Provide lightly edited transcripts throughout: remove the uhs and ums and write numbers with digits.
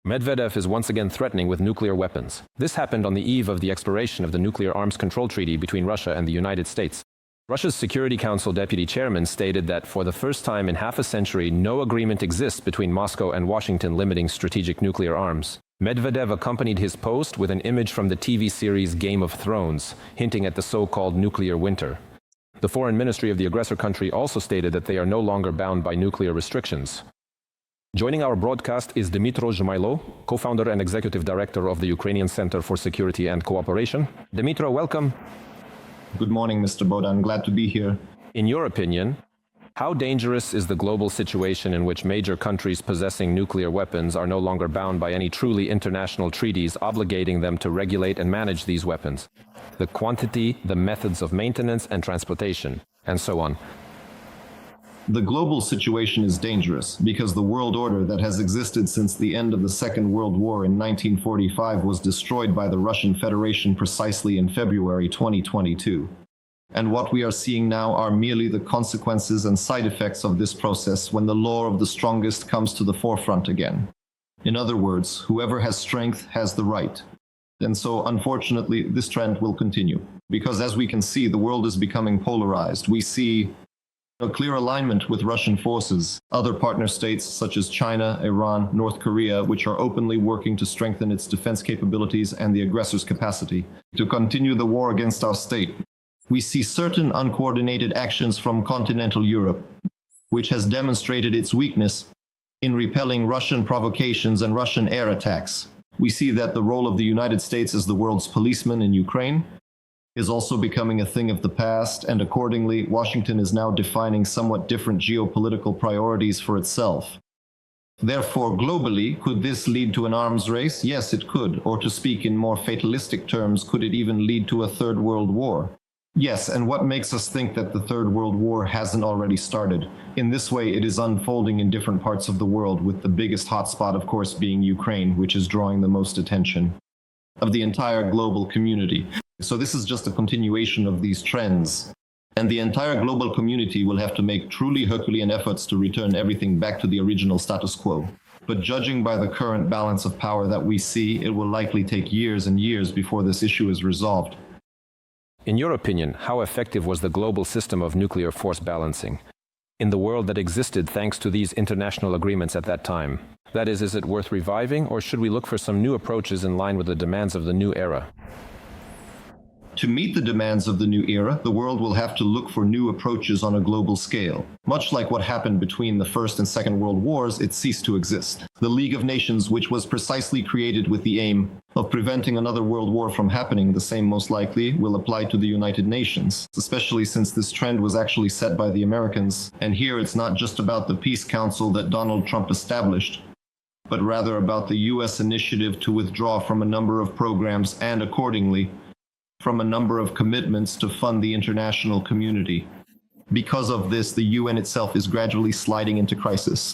Medvedev is once again threatening with nuclear weapons. This happened on the eve of the expiration of the nuclear arms control treaty between Russia and the United States. Russia's Security Council deputy chairman stated that for the first time in half a century, no agreement exists between Moscow and Washington limiting strategic nuclear arms. Medvedev accompanied his post with an image from the TV series Game of Thrones, hinting at the so-called nuclear winter. The foreign ministry of the aggressor country also stated that they are no longer bound by nuclear restrictions. Joining our broadcast is Dmytro Zhmailo, co-founder and executive director of the Ukrainian Center for Security and Cooperation. Dmytro, welcome. Good morning, Mr. Bodan. Glad to be here. In your opinion, how dangerous is the global situation in which major countries possessing nuclear weapons are no longer bound by any truly international treaties obligating them to regulate and manage these weapons? The quantity, the methods of maintenance and transportation, and so on. The global situation is dangerous because the world order that has existed since the end of the Second World War in 1945 was destroyed by the Russian Federation precisely in February 2022. And what we are seeing now are merely the consequences and side effects of this process when the law of the strongest comes to the forefront again. In other words, whoever has strength has the right. And so, unfortunately, this trend will continue. Because as we can see, the world is becoming polarized. We see a clear alignment with Russian forces, other partner states such as China, Iran, North Korea, which are openly working to strengthen its defense capabilities and the aggressor's capacity to continue the war against our state. We see certain uncoordinated actions from continental Europe, which has demonstrated its weakness in repelling Russian provocations and Russian air attacks. We see that the role of the United States as the world's policeman in Ukraine is also becoming a thing of the past, and accordingly, Washington is now defining somewhat different geopolitical priorities for itself. Therefore, globally, could this lead to an arms race? Yes, it could. Or to speak in more fatalistic terms, could it even lead to a third world war? Yes, and what makes us think that the Third World War hasn't already started? In this way, it is unfolding in different parts of the world, with the biggest hotspot, of course, being Ukraine, which is drawing the most attention of the entire global community. So this is just a continuation of these trends. And the entire global community will have to make truly Herculean efforts to return everything back to the original status quo. But judging by the current balance of power that we see, it will likely take years and years before this issue is resolved. In your opinion, how effective was the global system of nuclear force balancing in the world that existed thanks to these international agreements at that time? That is it worth reviving, or should we look for some new approaches in line with the demands of the new era? To meet the demands of the new era, the world will have to look for new approaches on a global scale. Much like what happened between the First and Second World Wars, it ceased to exist. The League of Nations, which was precisely created with the aim of preventing another world war from happening, the same most likely will apply to the United Nations, especially since this trend was actually set by the Americans. And here it's not just about the Peace Council that Donald Trump established, but rather about the US initiative to withdraw from a number of programs and, accordingly, from a number of commitments to fund the international community. Because of this, the UN itself is gradually sliding into crisis.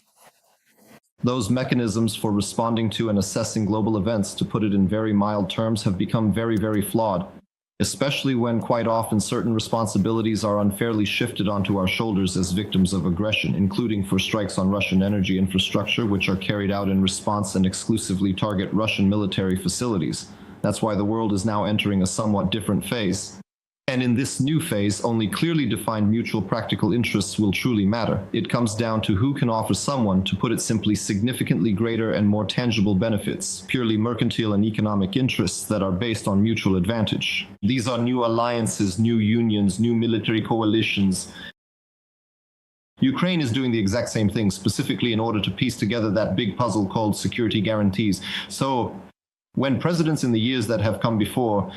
Those mechanisms for responding to and assessing global events, to put it in very mild terms, have become very, very flawed, especially when quite often certain responsibilities are unfairly shifted onto our shoulders as victims of aggression, including for strikes on Russian energy infrastructure, which are carried out in response and exclusively target Russian military facilities. That's why the world is now entering a somewhat different phase. And in this new phase, only clearly defined mutual practical interests will truly matter. It comes down to who can offer someone, to put it simply, significantly greater and more tangible benefits, purely mercantile and economic interests that are based on mutual advantage. These are new alliances, new unions, new military coalitions. Ukraine is doing the exact same thing, specifically in order to piece together that big puzzle called security guarantees. So, when presidents in the years that have come before,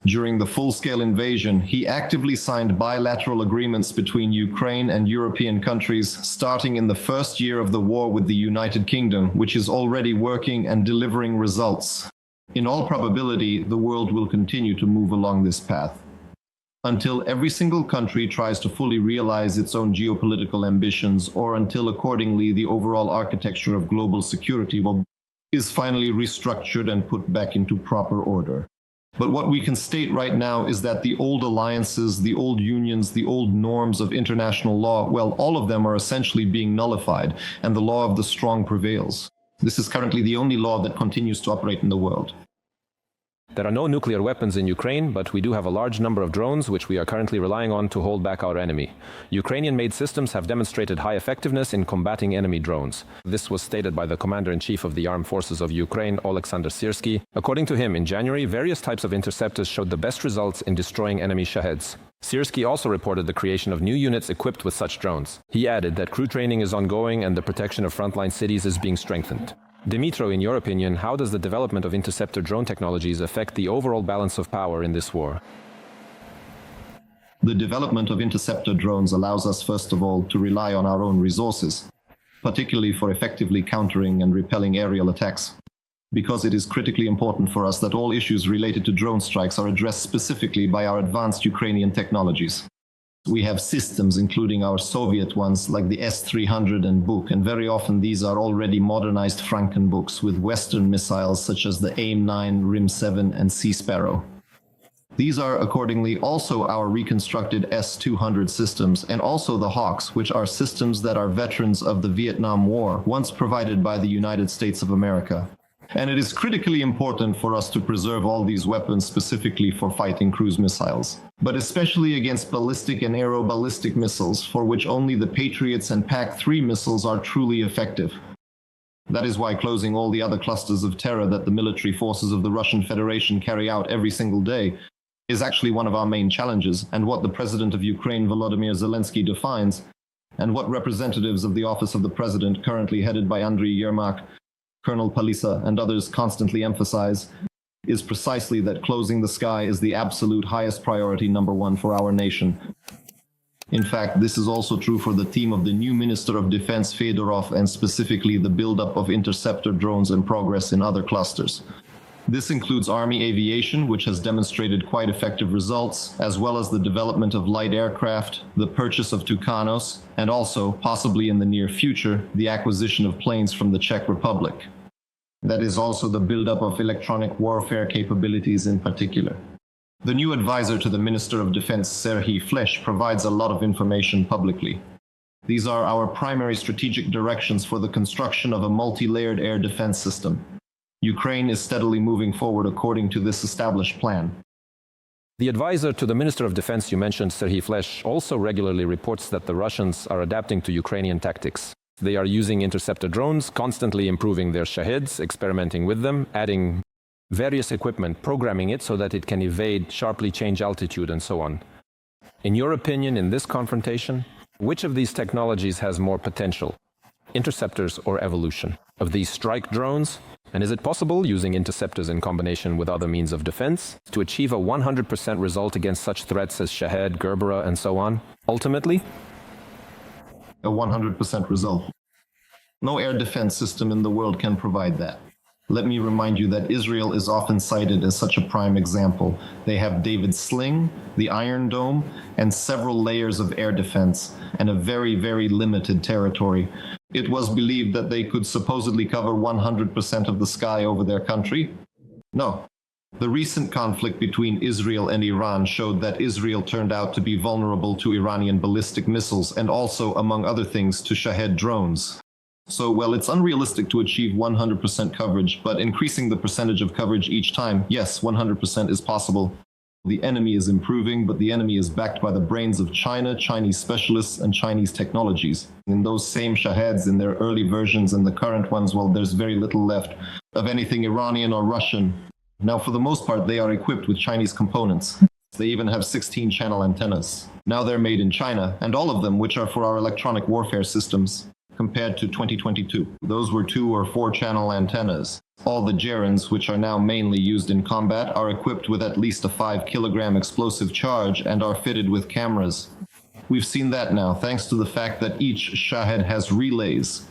during the full-scale invasion, he actively signed bilateral agreements between Ukraine and European countries, starting in the first year of the war with the United Kingdom, which is already working and delivering results. In all probability, the world will continue to move along this path, until every single country tries to fully realize its own geopolitical ambitions, or until accordingly the overall architecture of global security is finally restructured and put back into proper order. But what we can state right now is that the old alliances, the old unions, the old norms of international law, well, all of them are essentially being nullified, and the law of the strong prevails. This is currently the only law that continues to operate in the world. There are no nuclear weapons in Ukraine, but we do have a large number of drones which we are currently relying on to hold back our enemy. Ukrainian-made systems have demonstrated high effectiveness in combating enemy drones. This was stated by the Commander-in-Chief of the Armed Forces of Ukraine, Oleksandr Syrsky. According to him, in January, various types of interceptors showed the best results in destroying enemy Shaheds. Syrsky also reported the creation of new units equipped with such drones. He added that crew training is ongoing and the protection of frontline cities is being strengthened. Dmytro, in your opinion, how does the development of interceptor drone technologies affect the overall balance of power in this war? The development of interceptor drones allows us, first of all, to rely on our own resources, particularly for effectively countering and repelling aerial attacks, because it is critically important for us that all issues related to drone strikes are addressed specifically by our advanced Ukrainian technologies. We have systems, including our Soviet ones, like the S-300 and Buk, and very often these are already modernized Frankenbuks with Western missiles such as the AIM-9, RIM-7, and Sea Sparrow. These are accordingly also our reconstructed S-200 systems, and also the Hawks, which are systems that are veterans of the Vietnam War, once provided by the United States of America. And it is critically important for us to preserve all these weapons specifically for fighting cruise missiles, but especially against ballistic and aeroballistic missiles, for which only the Patriots and PAC-3 missiles are truly effective. That is why closing all the other clusters of terror that the military forces of the Russian Federation carry out every single day is actually one of our main challenges, and what the President of Ukraine, Volodymyr Zelensky, defines, and what representatives of the Office of the President, currently headed by Andriy Yermak, Colonel Palisa, and others constantly emphasize, is precisely that closing the sky is the absolute highest priority number one for our nation. In fact, this is also true for the team of the new Minister of Defense Fedorov, and specifically the buildup of interceptor drones and progress in other clusters. This includes Army aviation, which has demonstrated quite effective results, as well as the development of light aircraft, the purchase of Tucanos, and also, possibly in the near future, the acquisition of planes from the Czech Republic. That is also the buildup of electronic warfare capabilities in particular. The new advisor to the Minister of Defense, Serhiy Flesh, provides a lot of information publicly. These are our primary strategic directions for the construction of a multi-layered air defense system. Ukraine is steadily moving forward according to this established plan. The advisor to the Minister of Defense you mentioned, Serhiy Flesh, also regularly reports that the Russians are adapting to Ukrainian tactics. They are using interceptor drones, constantly improving their Shaheds, experimenting with them, adding various equipment, programming it so that it can evade, sharply change altitude, and so on. In your opinion, in this confrontation, which of these technologies has more potential? Interceptors or evolution? Of these strike drones? And is it possible, using interceptors in combination with other means of defense, to achieve a 100% result against such threats as Shahed, Gerbera, and so on? Ultimately, a 100% result. No air defense system in the world can provide that. Let me remind you that Israel is often cited as such a prime example. They have David's Sling, the Iron Dome, and several layers of air defense, and a very, very limited territory. It was believed that they could supposedly cover 100% of the sky over their country. No. The recent conflict between Israel and Iran showed that Israel turned out to be vulnerable to Iranian ballistic missiles and also, among other things, to Shahed drones. So, well, it's unrealistic to achieve 100% coverage, but increasing the percentage of coverage each time, yes, 100% is possible. The enemy is improving, but the enemy is backed by the brains of China, Chinese specialists, and Chinese technologies. In those same Shaheds, in their early versions and the current ones, well, there's very little left of anything Iranian or Russian. Now, for the most part, they are equipped with Chinese components. They even have 16-channel antennas. Now they're made in China, and all of them, which are for our electronic warfare systems. Compared to 2022, those were 2- or 4-channel antennas. All the gerunds, which are now mainly used in combat, are equipped with at least a 5-kilogram explosive charge and are fitted with cameras. We've seen that now, thanks to the fact that each Shahed has relays,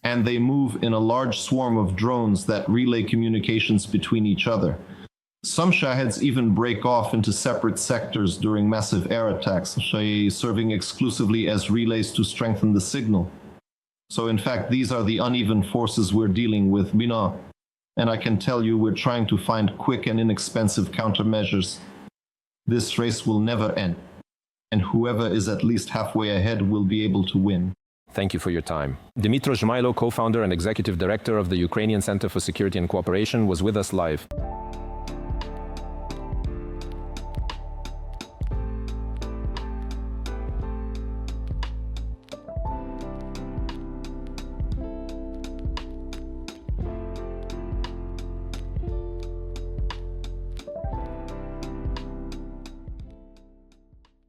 and they move in a large swarm of drones that relay communications between each other. Some Shaheds even break off into separate sectors during massive air attacks, serving exclusively as relays to strengthen the signal. So in fact, these are the uneven forces we're dealing with, and I can tell you we're trying to find quick and inexpensive countermeasures. This race will never end, and whoever is at least halfway ahead will be able to win. Thank you for your time. Dmytro Zhmailo, co-founder and executive director of the Ukrainian Center for Security and Cooperation, was with us live.